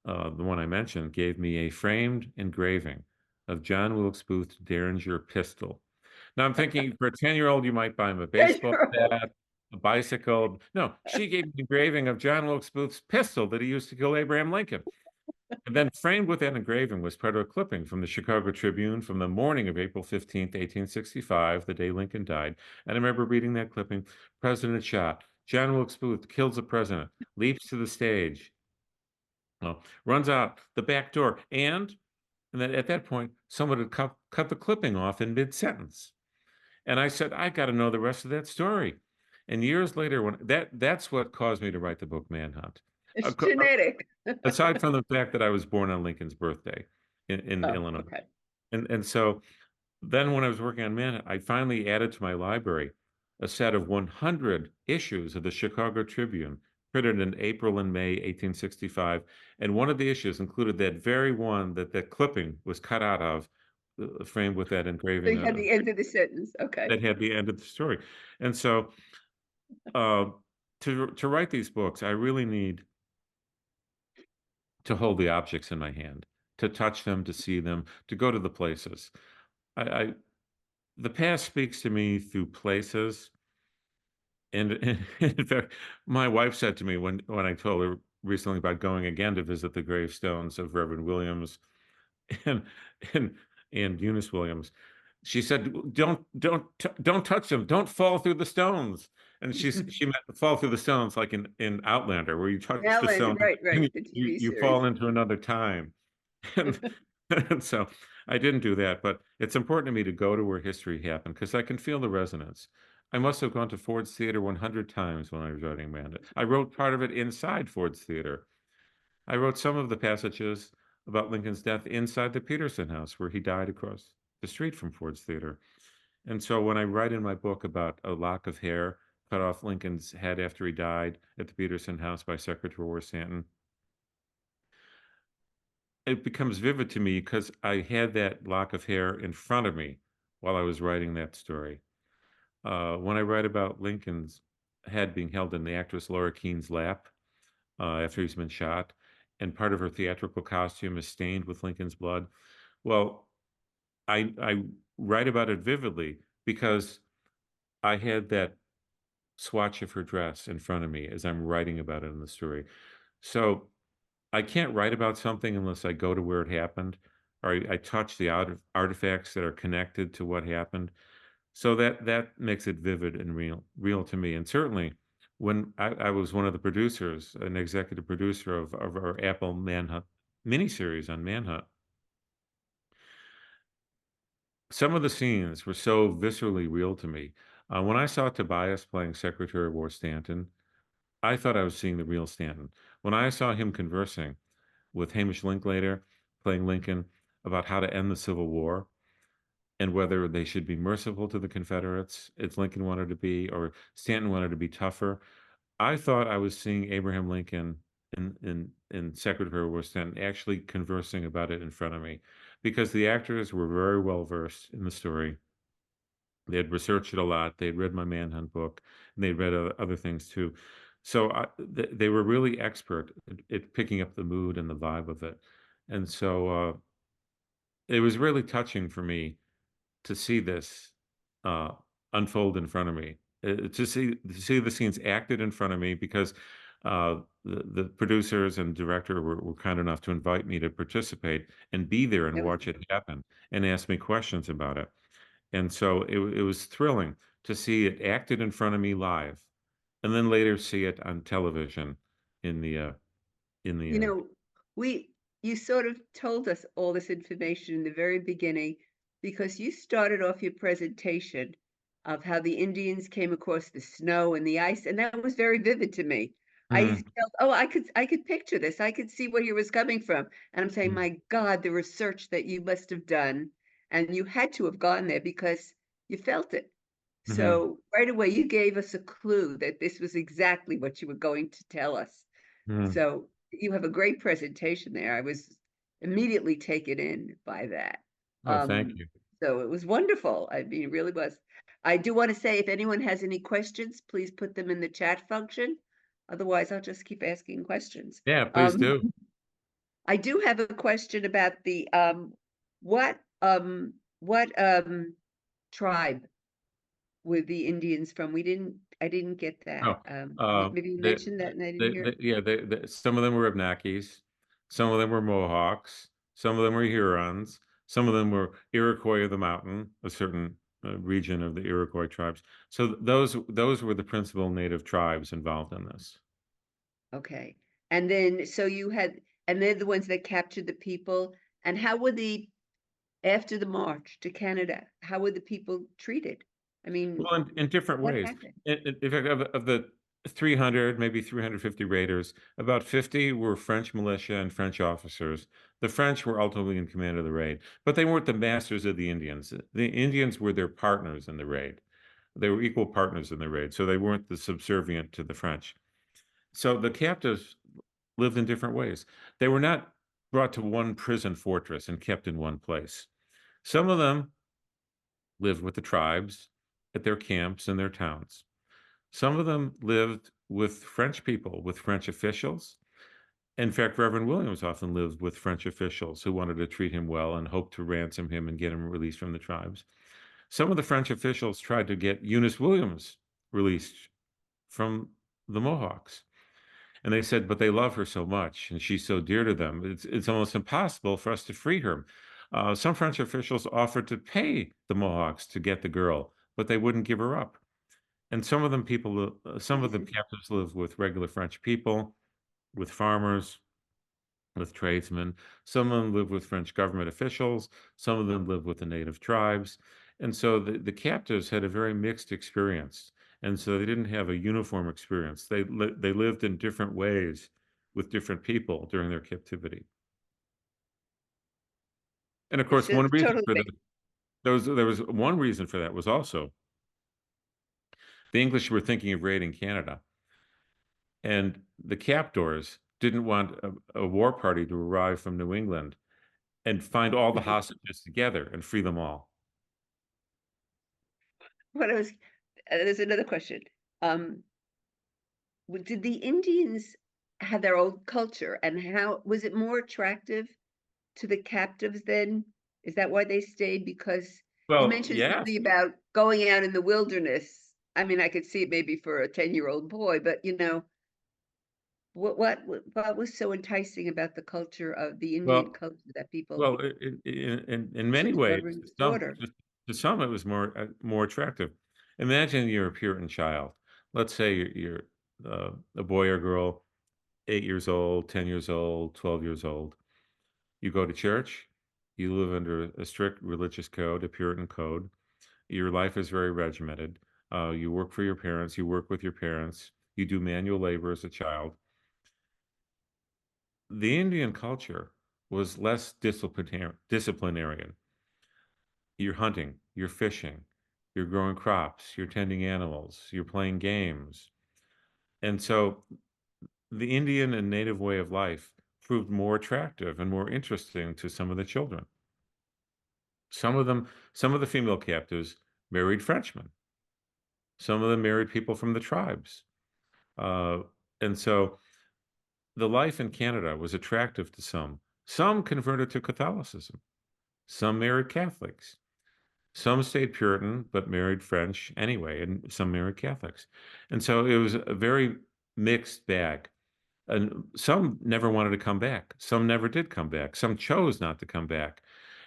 S2: the one I mentioned, gave me a framed engraving of John Wilkes Booth's Derringer pistol. Now I'm thinking for a 10-year-old, you might buy him a baseball bat, a bicycle. No, she gave me an engraving of John Wilkes Booth's pistol that he used to kill Abraham Lincoln. And then framed with that engraving was part of a clipping from the Chicago Tribune from the morning of April 15th, 1865, the day Lincoln died. And I remember reading that clipping: "President shot. John Wilkes Booth kills the president, leaps to the stage, runs out the back door." And then at that point, someone had cut the clipping off in mid-sentence. And I said, I got to know the rest of that story. And years later, when that's what caused me to write the book Manhunt.
S1: It's
S2: Ac-
S1: genetic.
S2: Aside from the fact that I was born on Lincoln's birthday in
S1: Oh,
S2: Illinois.
S1: okay.
S2: And so then when I was working on Manhunt, I finally added to my library a set of 100 issues of the Chicago Tribune, printed in April and May 1865. And one of the issues included that very one that that clipping was cut out of, framed with that
S1: So
S2: engraving
S1: you had the end of the sentence. Okay.
S2: that had the end of the story. And so uh, to write these books, I really need to hold the objects in my hand, to touch them, to see them, to go to the places. I the past speaks to me through places. And in fact, my wife said to me when I told her recently about going again to visit the gravestones of Reverend Williams and and and Eunice Williams, she said, Don't touch them, don't fall through the stones." And she meant fall through the stones like in Outlander, where you touch the
S1: Alan,
S2: stone
S1: right,
S2: and
S1: right, the TV
S2: you
S1: series.
S2: fall into another time. And, and so I didn't do that, but it's important to me to go to where history happened because I can feel the resonance. I must have gone to Ford's Theater 100 times when I was writing Amanda. I wrote part of it inside Ford's Theater. I wrote some of the passages about Lincoln's death inside the Peterson house, where he died across the street from Ford's Theater. And so when I write in my book about a lock of hair cut off Lincoln's head after he died at the Peterson house by Secretary of War Stanton, it becomes vivid to me because I had that lock of hair in front of me while I was writing that story. When I write about Lincoln's head being held in the actress Laura Keene's lap after he's been shot, and part of her theatrical costume is stained with Lincoln's blood, well, I write about it vividly because I had that swatch of her dress in front of me as I'm writing about it in the story. So I can't write about something unless I go to where it happened, or I touch the artifacts that are connected to what happened. So that makes it vivid and real to me. And certainly, when I was one of the producers, an executive producer of our Apple Manhunt miniseries on Manhunt, some of the scenes were so viscerally real to me. When I saw Tobias playing Secretary of War Stanton, I thought I was seeing the real Stanton. When I saw him conversing with Hamish Linklater playing Lincoln about how to end the Civil War and whether they should be merciful to the Confederates, as Lincoln wanted to be, or Stanton wanted to be tougher. I thought I was seeing Abraham Lincoln in Secretary of War Stanton actually conversing about it in front of me, because the actors were very well versed in the story. They had researched it a lot. They had read my Manhunt book, and they'd read other things too. So they were really expert at picking up the mood and the vibe of it. And so it was really touching for me to see this uh, unfold in front of me, to see the scenes acted in front of me, because the producers and director were kind enough to invite me to participate and be there and
S1: That was
S2: watch it happen and ask me questions about it. And so it was thrilling to see it acted in front of me live, and then later see it on television in the in the
S1: You know, we you sort of told us all this information in the very beginning because you started off your presentation of how the Indians came across the snow and the ice, and that was very vivid to me. I
S2: Mm,
S1: felt, oh, I could picture this. I could see where he was coming from. And I'm saying,
S2: mm,
S1: my God, the research that you must have done, and you had to have gone there because you felt it.
S2: mhm,
S1: So right away, you gave us a clue that this was exactly what you were going to tell us.
S2: mm.
S1: So you have a great presentation there. I was immediately taken in by that.
S2: Oh, thank
S1: Um,
S2: you.
S1: so it was wonderful. I mean, it really was. I do want to say if anyone has any questions, please put them in the chat function. Otherwise, I'll just keep asking questions.
S2: Yeah, please
S1: Um,
S2: do.
S1: I do have a question about the what tribe were the Indians from? I didn't get that.
S2: Oh, uh,
S1: Maybe you
S2: they,
S1: mentioned that and I didn't
S2: they,
S1: hear it.
S2: yeah, some of them were Abnakis, some of them were Mohawks, some of them were Hurons, some of them were Iroquois of the Mountain, a certain region of the Iroquois tribes. So those were the principal native tribes involved in this.
S1: Okay. And then, so you had, and they're the ones that captured the people. And how were after the march to Canada, how were the people treated? I mean,
S2: Well, in different
S1: what
S2: ways.
S1: happened?
S2: In fact, of the 300, maybe 350 raiders, about 50 were French militia and French officers. The French were ultimately in command of the raid, but they weren't the masters of the Indians. The Indians were their partners in the raid. They were equal partners in the raid, so they weren't the subservient to the French. So the captives lived in different ways. They were not brought to one prison fortress and kept in one place. Some of them lived with the tribes at their camps and their towns. Some of them lived with French people, with French officials. In fact, Reverend Williams often lived with French officials who wanted to treat him well and hoped to ransom him and get him released from the tribes. Some of the French officials tried to get Eunice Williams released from the Mohawks. And they said, but they love her so much and she's so dear to them. It's almost impossible for us to free her. Some French officials offered to pay the Mohawks to get the girl, but they wouldn't give her up. And some of the
S1: Jesus.
S2: captives lived with regular French people, with farmers, with tradesmen. Some of them lived with French government officials. Some of them lived with the native tribes. And so the captives had a very mixed experience. And so they didn't have a uniform experience. They lived in different ways with different people during their captivity. And of
S1: Which
S2: course, one
S1: is
S2: reason
S1: totally
S2: for
S1: makes
S2: that, there was one reason for that was also the English were thinking of raiding Canada. And the captors didn't want a war party to arrive from New England and find all the hostages together and free them all.
S1: what I was. There's another question. Um, did the Indians have their own culture, and how was it more attractive to the captives then? Is that why they stayed? Because you
S2: Well,
S1: mentioned
S2: yes.
S1: something about going out in the wilderness. I mean, I could see it maybe for a 10-year-old boy, but what was so enticing about the culture of the Indian
S2: Well,
S1: culture that people
S2: well, in
S1: interested
S2: many
S1: in
S2: ways,
S1: delivering his daughter?
S2: to some it was more attractive. Imagine you're a Puritan child. Let's say you're a boy or girl, 8 years old, 10 years old, 12 years old. You go to church. You live under a strict religious code, a Puritan code. Your life is very regimented. You work for your parents. You work with your parents. You do manual labor as a child. The Indian culture was less disciplinarian. You're hunting, you're fishing, you're growing crops, you're tending animals, you're playing games. And so the Indian and native way of life proved more attractive and more interesting to some of the children. Some of the female captives married Frenchmen. Some of them married people from the tribes. Uh, and so the life in Canada was attractive to some. Some converted to Catholicism. Some married Catholics. Some stayed Puritan but married French anyway, and some married Catholics. And so it was a very mixed bag. And some never wanted to come back. Some never did come back. Some chose not to come back.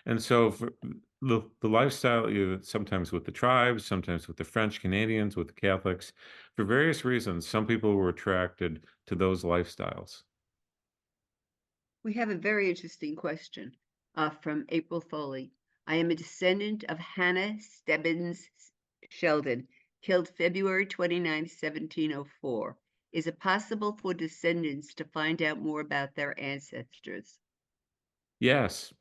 S2: And so for the lifestyle, sometimes with the tribes, sometimes with the French Canadians, with the Catholics, for various reasons, some people were attracted to those lifestyles.
S1: We have a very interesting question from April Foley. I am a descendant of Hannah Stebbins Sheldon, killed February 29th, 1704. Is it possible for descendants to find out more about their ancestors?
S2: Yes,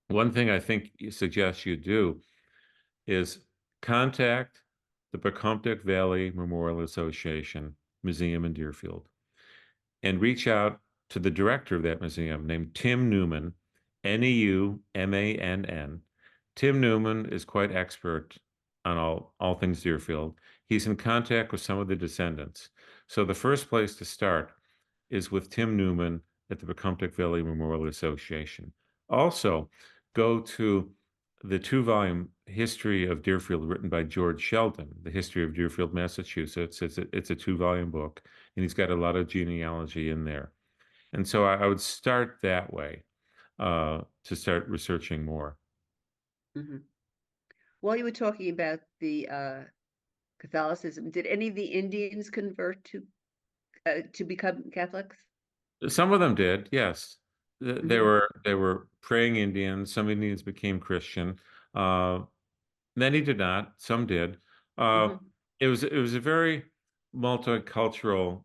S2: one thing I think you suggest you do is contact the Pecomtic Valley Memorial Association Museum in Deerfield and reach out to the director of that museum named Tim Newman, Neumann. Tim Newman is quite expert on all things Deerfield. He's in contact with some of the descendants. So the first place to start is with Tim Newman at the Pecomtic Valley Memorial Association. Also, go to the two-volume History of Deerfield written by George Sheldon, The History of Deerfield, Massachusetts. It's a two-volume book, and he's got a lot of genealogy in there. And so I would start that way to start researching more.
S1: Mhm. While you were talking about the Catholicism, did any of the Indians convert to become Catholics?
S2: Some of them did, yes.
S1: Hmm.
S2: They were praying Indians. Some Indians became Christian. Uh, Many did not. Some did. Uh,
S1: Mhm,
S2: it was a very multicultural,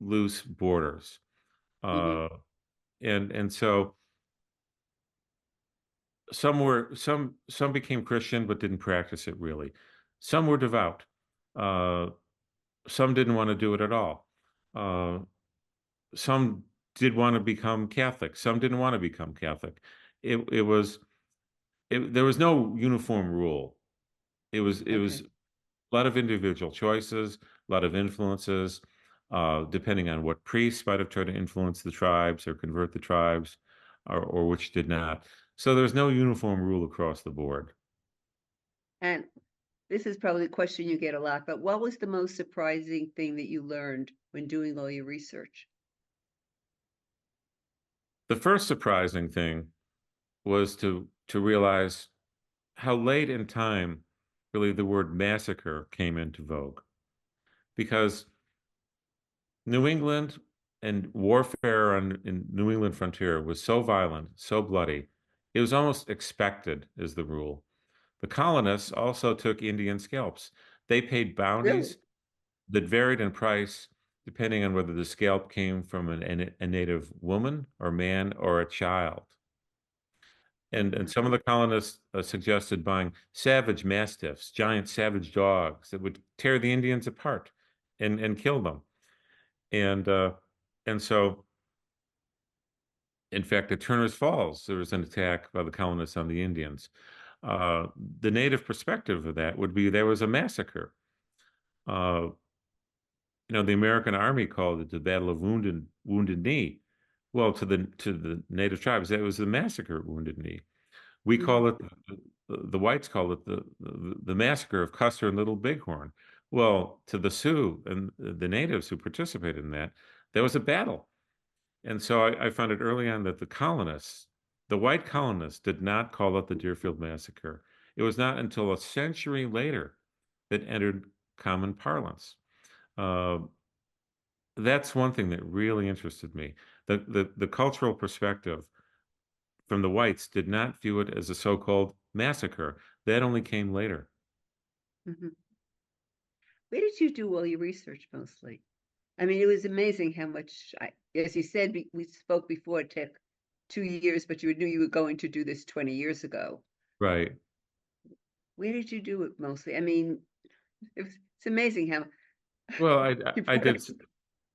S2: loose borders.
S1: mhm,
S2: Uh, and so some became Christian but didn't practice it really. Some were devout. Uh, some didn't want to do it at all. Uh, some did want to become Catholic. Some didn't want to become Catholic. There was no uniform rule. It was
S1: okay.
S2: a lot of individual choices, a lot of influences, depending on what priests might have tried to influence the tribes or convert the tribes, or which did not. So there's no uniform rule across the board.
S1: And this is probably a question you get a lot, but what was the most surprising thing that you learned when doing all your research?
S2: The first surprising thing was to realize how late in time really the word massacre came into vogue. Because New England and warfare in New England frontier was so violent, so bloody, it was almost expected as the rule. The colonists also took Indian scalps. They paid
S1: Really?
S2: bounties that varied in price depending on whether the scalp came from a native woman or man or a child. And
S1: Mhm,
S2: some of the colonists suggested buying savage mastiffs, giant savage dogs that would tear the Indians apart and kill them. And uh, and so, in fact, at Turner's Falls, there was an attack by the colonists on the Indians. Uh, the native perspective of that would be there was a massacre. Uh, the American Army called it the Battle of Wounded Knee. Well, to the native tribes, that was the massacre at Wounded Knee. We
S1: mhm.
S2: call it the whites call it the massacre of Custer and Little Bighorn. Well, to the Sioux and the natives who participated in that, there was a battle. And so I found it early on that the white colonists, did not call it the Deerfield Massacre. It was not until a century later that entered common parlance. Uh, that's one thing that really interested me. The cultural perspective from the whites did not view it as a so-called massacre. That only came later.
S1: Mhm. Where did you do all your research mostly? I mean, it was amazing how much as you said, we spoke before, it took 2 years, but you knew you were going to do this 20 years ago.
S2: Right.
S1: Where did you do it mostly? I mean, it's amazing how
S2: Well,
S1: you
S2: I did
S1: practiced.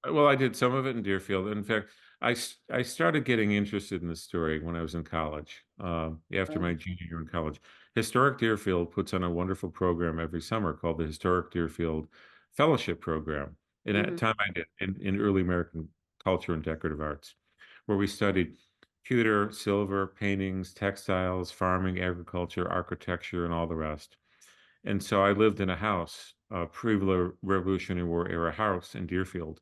S2: Well, I did some of it in Deerfield. In fact, I started getting interested in the story when I was in college, after my
S1: Oh,
S2: junior year in college. Historic Deerfield puts on a wonderful program every summer called the Historic Deerfield Fellowship Program. And at the
S1: mhm,
S2: time I did in early American culture and decorative arts, where we studied pewter, silver, paintings, textiles, farming, agriculture, architecture, and all the rest. And so I lived in a house, a pre-Revolutionary War era house in Deerfield,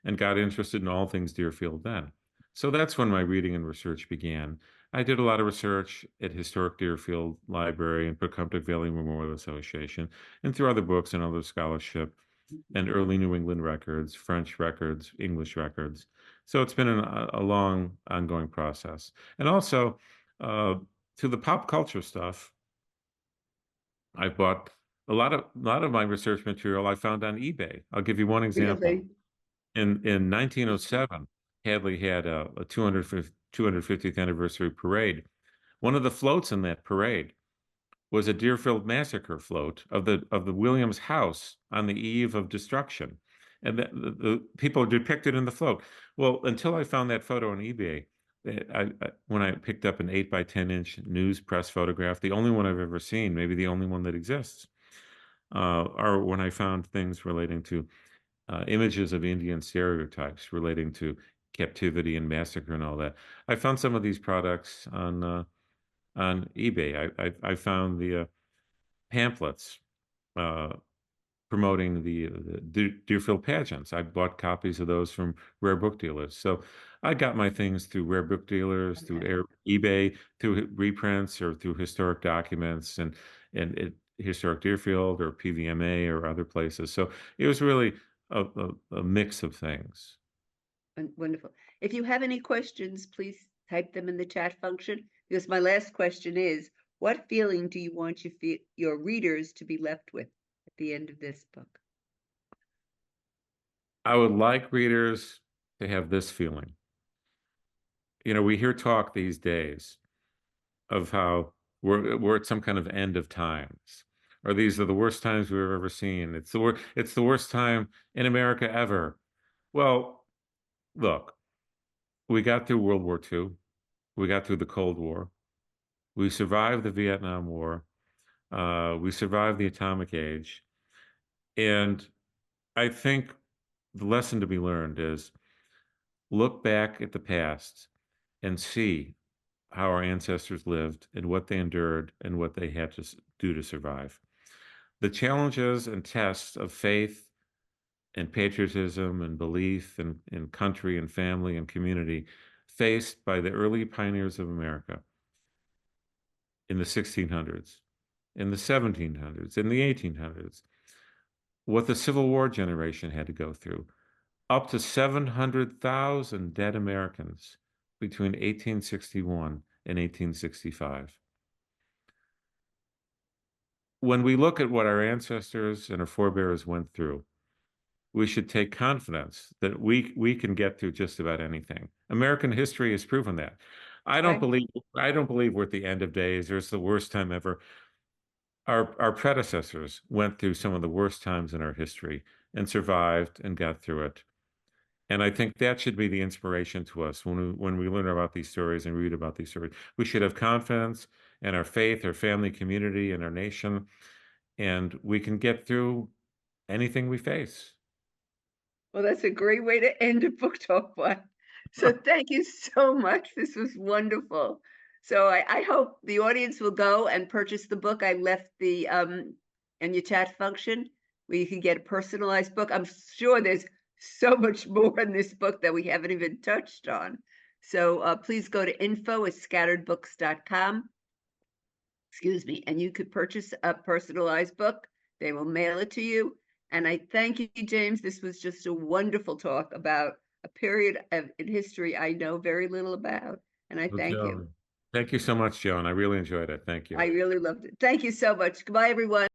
S2: and got interested in all things Deerfield then. So that's when my reading and research began. I did a lot of research at Historic Deerfield Library and Pocumtuck Valley Memorial Association, and through other books and other scholarship,
S1: mhm.
S2: and early New England records, French records, English records. So it's been a long, ongoing process. And also, uh, to the pop culture stuff, I bought a lot of my research material I found on eBay. I'll give you one example.
S1: Really?
S2: In 1907, Hadley had a 250th anniversary parade. One of the floats in that parade was a Deerfield Massacre float of the Williams house on the eve of destruction, and the people are depicted in the float. Well, until I found that photo on eBay, when I picked up an 8 by 10 inch news press photograph, the only one I've ever seen, maybe the only one that exists, or when I found things relating to images of Indian stereotypes relating to captivity and massacre and all that. I found some of these products on eBay. I found the pamphlets uh, promoting the Deerfield pageants. I bought copies of those from rare book dealers. So I got my things through rare book dealers, through
S1: Okay.
S2: eBay, through reprints, or through historic documents, historic Deerfield or PVMA or other places. So it was really a mix of things.
S1: Wonderful. If you have any questions, please type them in the chat function, because my last question is, what feeling do you want your readers to be left with the end of this book?
S2: I would like readers to have this feeling. You know, we hear talk these days of how we're at some kind of end of times, or these are the worst times we've ever seen. It's the worst time in America ever. Well, look, we got through World War II, we got through the Cold War, we survived the Vietnam War, we survived the atomic age, and I think the lesson to be learned is look back at the past and see how our ancestors lived and what they endured and what they had to do to survive. The challenges and tests of faith and patriotism and belief in country and family and community faced by the early pioneers of America in the 1600s, in the 1700s, in the 1800s, what the Civil War generation had to go through, up to 700,000 dead Americans between 1861 and 1865. When we look at what our ancestors and our forebears went through, we should take confidence that we can get through just about anything. American history has proven that. I don't
S1: Right.
S2: believe I don't believe we're at the end of days or it's the worst time ever. Our predecessors went through some of the worst times in our history and survived and got through it. And I think that should be the inspiration to us when we learn about these stories and read about these stories. We should have confidence in our faith, our family, community, and our nation, and we can get through anything we face.
S1: Well, that's a great way to end a book talk one. So thank you so much. This was wonderful. So I hope the audience will go and purchase the book. I left the in your chat function where you can get a personalized book. I'm sure there's so much more in this book that we haven't even touched on. So please go to info@scatteredbooks.com. Excuse me, and you could purchase a personalized book. They will mail it to you. And I thank you, James. This was just a wonderful talk about a period in history I know very little about. And I
S2: Well,
S1: thank you.
S2: Joan, thank you so much, Joan. I really enjoyed it. Thank you.
S1: I really loved it. Thank you so much. Goodbye, everyone.